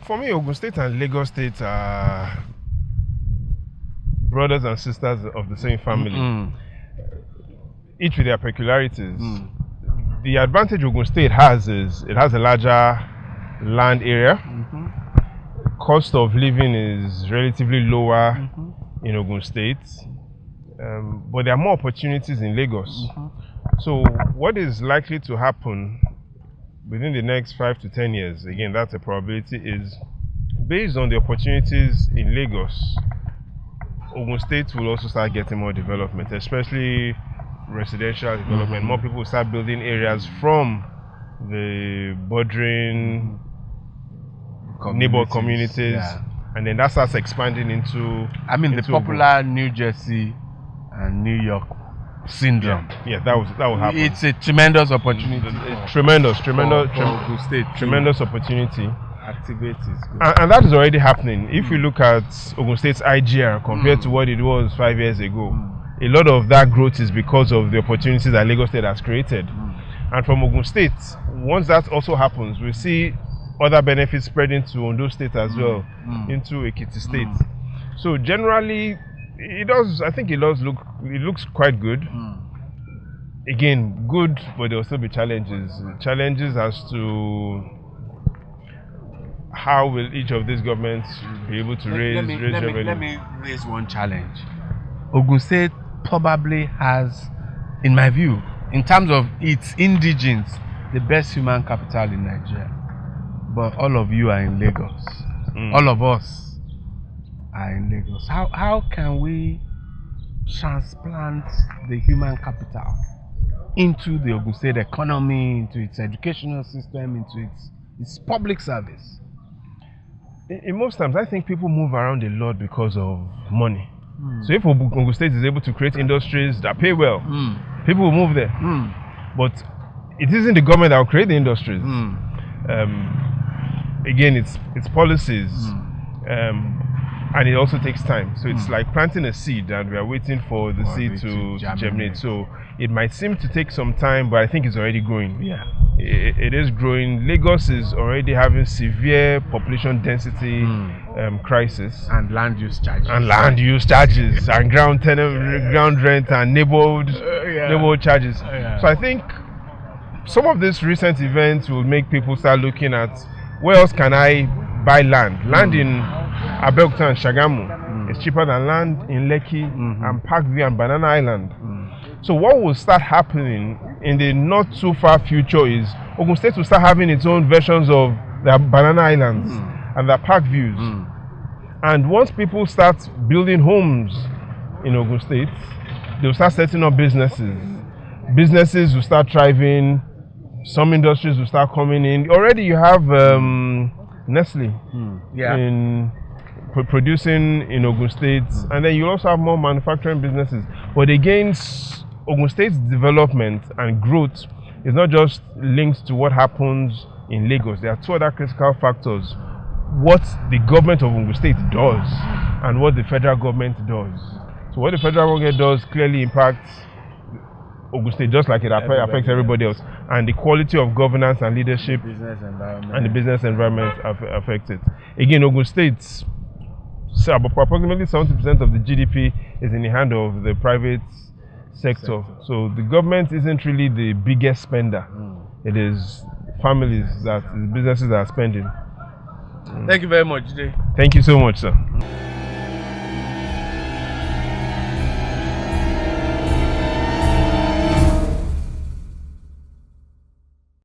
For me, Ogun State and Lagos State are brothers and sisters of the same family, each with their peculiarities. The advantage Ogun State has is it has a larger land area. Cost of living is relatively lower in Ogun State, but there are more opportunities in Lagos. So what is likely to happen within the next 5 to 10 years, again, that's a probability, is based on the opportunities in Lagos, Ogun State will also start getting more development, especially residential development. More people will start building areas from the bordering neighbor communities, and then that starts expanding into the popular New Jersey and New York syndrome. Yeah, that will happen. It's a tremendous opportunity. Tremendous Ogun State. Tremendous opportunity. Activate is good. And that is already happening. If you look at Ogun State's IGR compared to what it was 5 years ago, a lot of that growth is because of the opportunities that Lagos State has created. And from Ogun State, once that also happens, we see other benefits spreading to Ondo State as well, into Ekiti State. So generally, it looks quite good. Again, good, but there will still be challenges. Challenges as to how will each of these governments be able to raise revenue. Let me raise one challenge. Ogun State probably has, in my view, in terms of its indigents, the best human capital in Nigeria. But all of you are in Lagos. All of us are in Lagos. How can we transplant the human capital into the Ogun State economy, into its educational system, into its public service? In most times, I think people move around a lot because of money. So if Ogun State is able to create industries that pay well, people will move there. But it isn't the government that will create the industries. Again, it's policies, and it also takes time. So it's like planting a seed, and we are waiting for the seed to germinate. So it might seem to take some time, but I think it's already growing. Yeah, it is growing. Lagos is already having severe population density crisis, and land use charges, and ground rent, and neighborhood charges. So I think some of these recent events will make people start looking at, where else can I buy land? Land in Abeokuta and Shagamu is cheaper than land in Lekki and Parkview and Banana Island. So what will start happening in the not too far future is Ogun State will start having its own versions of the Banana Islands and the Parkviews. And once people start building homes in Ogun State, they'll start setting up businesses. Businesses will start thriving. Some industries will start coming in. Already you have Nestle in producing in Ogun State, and then you also have more manufacturing businesses. But again, Ogun State's development and growth is not just linked to what happens in Lagos. There are two other critical factors: what the government of Ogun State does and what the federal government does. So what the federal government does clearly impacts Ogun State, just like it affects everybody else, and the quality of governance and leadership and the business environment affects it. Again, Ogun State, approximately 70% of the GDP is in the hand of the private sector. So the government isn't really the biggest spender. It is families, businesses that are spending. Thank you very much, Jide. Thank you so much, sir.